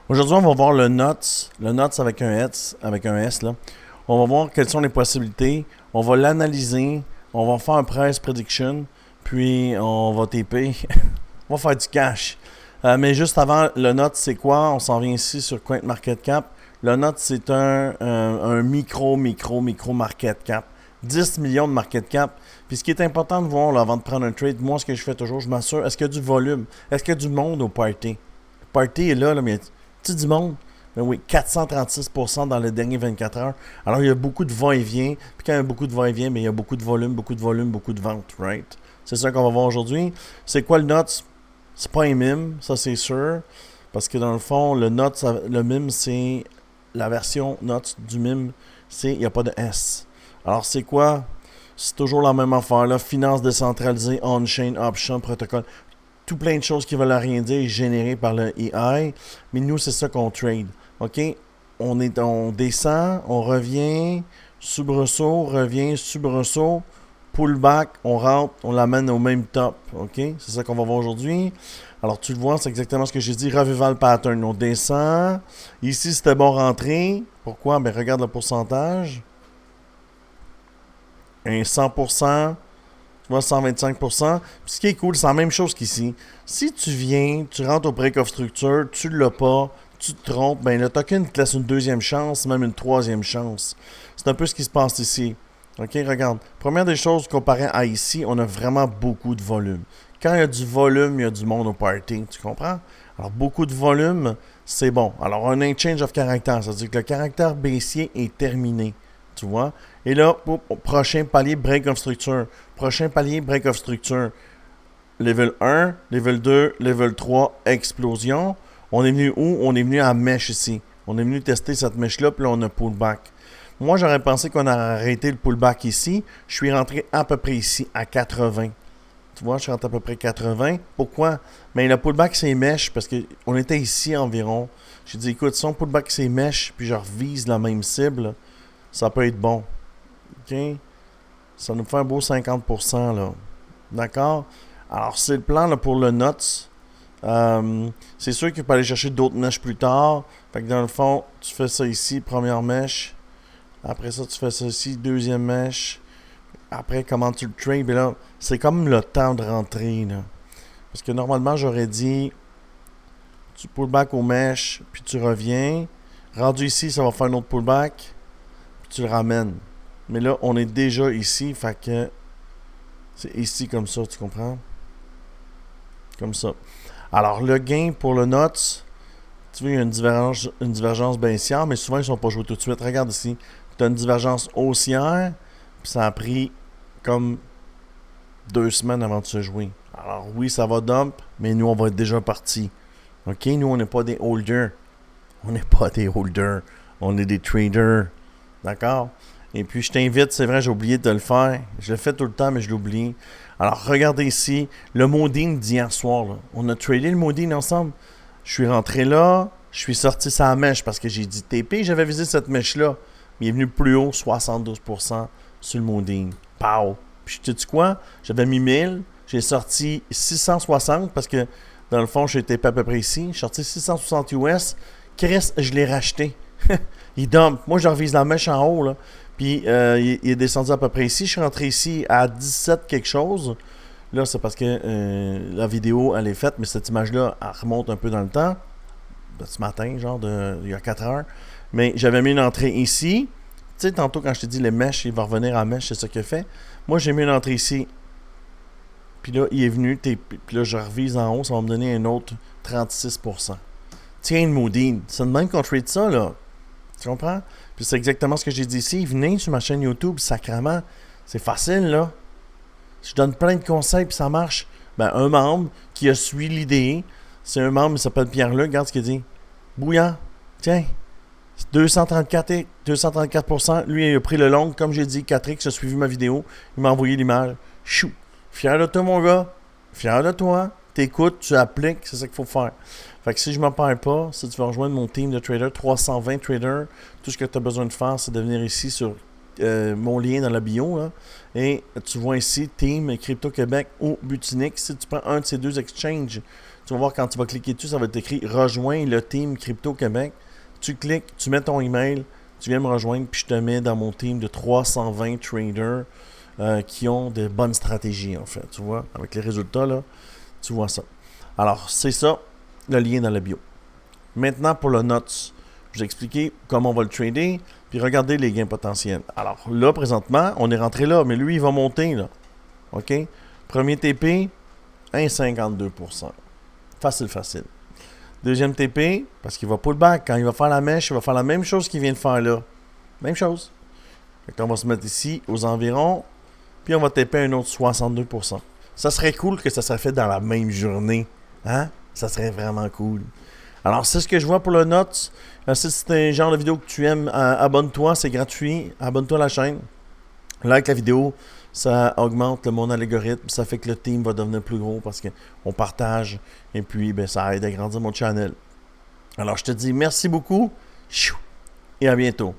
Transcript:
Aujourd'hui, on va voir le nuts avec un S là. On va voir quelles sont les possibilités. On va l'analyser. On va faire un price prediction. Puis on va TP. On va faire du cash. Mais juste avant, le NOT, c'est quoi? On s'en vient ici sur CoinMarketCap. Le NOT, c'est un micro market cap. 10 millions de market cap. Puis ce qui est important de voir là, avant de prendre un trade, moi, ce que je fais toujours, je m'assure, est-ce qu'il y a du volume? Est-ce qu'il y a du monde au party? Le party est là, mais tu du monde? Ben oui, 436% dans les derniers 24 heures. Alors, il y a beaucoup de va-et-vient. Puis quand il y a beaucoup de va-et-vient, mais il y a beaucoup de volume, beaucoup de ventes, right? C'est ça qu'on va voir aujourd'hui. C'est quoi le NOT? C'est pas un mime, ça c'est sûr. Parce que dans le fond, le mime, c'est la version NOT du mime. Il n'y a pas de S. Alors, c'est quoi? C'est toujours la même affaire, là. Finance décentralisée, on-chain, option, protocole. Tout plein de choses qui veulent rien dire générées par le AI. Mais nous, c'est ça qu'on trade. OK? On descend, on revient, soubresaut, pullback, on rentre, on l'amène au même top. OK? C'est ça qu'on va voir aujourd'hui. Alors, tu le vois, c'est exactement ce que j'ai dit. Revival pattern. On descend. Ici, c'était bon rentrer. Pourquoi? Ben, regarde le pourcentage. Un 100%. Tu vois, 125%. Puis ce qui est cool, c'est la même chose qu'ici. Si tu viens, tu rentres au break of structure, tu l'as pas, tu te trompes, ben le token te laisse une deuxième chance, même une troisième chance. C'est un peu ce qui se passe ici. OK, regarde. Première des choses, comparé à ici, on a vraiment beaucoup de volume. Quand il y a du volume, il y a du monde au party. Tu comprends? Alors, beaucoup de volume, c'est bon. Alors, un exchange of character, ça veut dire que le caractère baissier est terminé. Tu vois? Et là, prochain palier, break of structure. Prochain palier, break of structure. Level 1, level 2, level 3, explosion. On est venu où? On est venu à mèche ici. On est venu tester cette mèche-là, puis là, on a pullback. Moi, j'aurais pensé qu'on aurait arrêté le pullback ici. Je suis rentré à peu près ici, à 80. Tu vois, je suis rentré à peu près 80. Pourquoi? Mais le pullback, c'est mèche, parce qu'on était ici environ. J'ai dit, écoute, si on pullback, c'est mèche, puis je revise la même cible, ça peut être bon. OK? Ça nous fait un beau 50%, là. D'accord? Alors, c'est le plan là, pour le nuts. C'est sûr qu'il peut aller chercher d'autres mèches plus tard. Fait que dans le fond, tu fais ça ici, première mèche. Après ça, tu fais ça ici, deuxième mèche. Après, comment tu le trades? Ben là, c'est comme le temps de rentrer, là. Parce que normalement, j'aurais dit, tu pullback aux mèches, puis tu reviens. Rendu ici, ça va faire un autre pullback, puis tu le ramènes. Mais là, on est déjà ici, fait que c'est ici comme ça, tu comprends? Comme ça. Alors, le gain pour le nuts, tu vois, il y a une divergence baissière, mais souvent, ils ne sont pas joués tout de suite. Regarde ici. Tu as une divergence haussière, puis ça a pris comme 2 semaines avant de se jouer. Alors, oui, ça va dump, mais nous, on va être déjà partis. OK? Nous, on n'est pas des holders. On n'est pas des holders. On est des traders. D'accord? Et puis, je t'invite, c'est vrai, j'ai oublié de le faire. Je le fais tout le temps, mais je l'oublie. Alors, regardez ici, le Modine d'hier soir. Là. On a tradé le Modine ensemble. Je suis rentré là, je suis sorti sa mèche parce que j'ai dit TP, j'avais visé cette mèche-là. Il est venu plus haut, 72% sur le Modine. Pow! Puis, tu sais quoi? J'avais mis 1000, j'ai sorti 660 parce que, dans le fond, j'étais à peu près ici. Je suis sorti 660 US. Chris, je l'ai racheté. Il dump. Moi, je revise la mèche en haut, là. Puis, il est descendu à peu près ici. Je suis rentré ici à 17 quelque chose. Là, c'est parce que la vidéo, elle est faite, mais cette image-là, elle remonte un peu dans le temps. De ce matin, genre, il y a 4 heures. Mais j'avais mis une entrée ici. Tu sais, tantôt, quand je t'ai dit les mèches, il va revenir à mèche, c'est ça qu'il a fait. Moi, j'ai mis une entrée ici. Puis là, il est venu. Puis là, je revise en haut. Ça va me donner un autre 36%. Tiens, Moodine. C'est de même qu'on trade ça, là. Tu comprends? Puis c'est exactement ce que j'ai dit ici. Venez sur ma chaîne YouTube, sacrément. C'est facile, là. Je donne plein de conseils, puis ça marche. Ben, un membre qui a suivi l'idée, c'est un membre, il s'appelle Pierre-Luc. Regarde ce qu'il dit. Bouillant. Tiens. 234%. Lui, il a pris le long. Comme j'ai dit, 4X a suivi ma vidéo. Il m'a envoyé l'image. Chou. Fier de toi, mon gars. Fier de toi. T'écoutes, tu appliques. C'est ça qu'il faut faire. Fait que si je ne m'en perds pas, si tu veux rejoindre mon team de traders, 320 traders, tout ce que tu as besoin de faire, c'est de venir ici sur mon lien dans la bio. Là, et tu vois ici, Team Crypto Québec ou Butinic. Si tu prends un de ces deux exchanges, Tu vas voir quand tu vas cliquer dessus, ça va être écrit Rejoins le team Crypto Québec. Tu cliques, tu mets ton email, tu viens me rejoindre, puis je te mets dans mon team de 320 traders qui ont de bonnes stratégies, en fait. Tu vois, avec les résultats, là, tu vois ça. Alors, c'est ça, le lien dans la bio. Maintenant, pour le NOTS, je vais expliquer comment on va le trader, puis regardez les gains potentiels. Alors, là, présentement, on est rentré là, mais lui, il va monter, là. OK? Premier TP, 1,52%. Facile, facile. Deuxième TP, parce qu'il va pullback. Quand il va faire la mèche, il va faire la même chose qu'il vient de faire là. Même chose. Fait qu'on va se mettre ici aux environs, puis on va taper un autre 62%. Ça serait cool que ça soit fait dans la même journée. Hein? Ça serait vraiment cool. Alors, c'est ce que je vois pour le Notes. Si c'est un genre de vidéo que tu aimes, abonne-toi, c'est gratuit. Abonne-toi à la chaîne. Like la vidéo, ça augmente mon algorithme. Ça fait que le team va devenir plus gros parce qu'on partage. Et puis, ben, ça aide à grandir mon channel. Alors, je te dis merci beaucoup et à bientôt.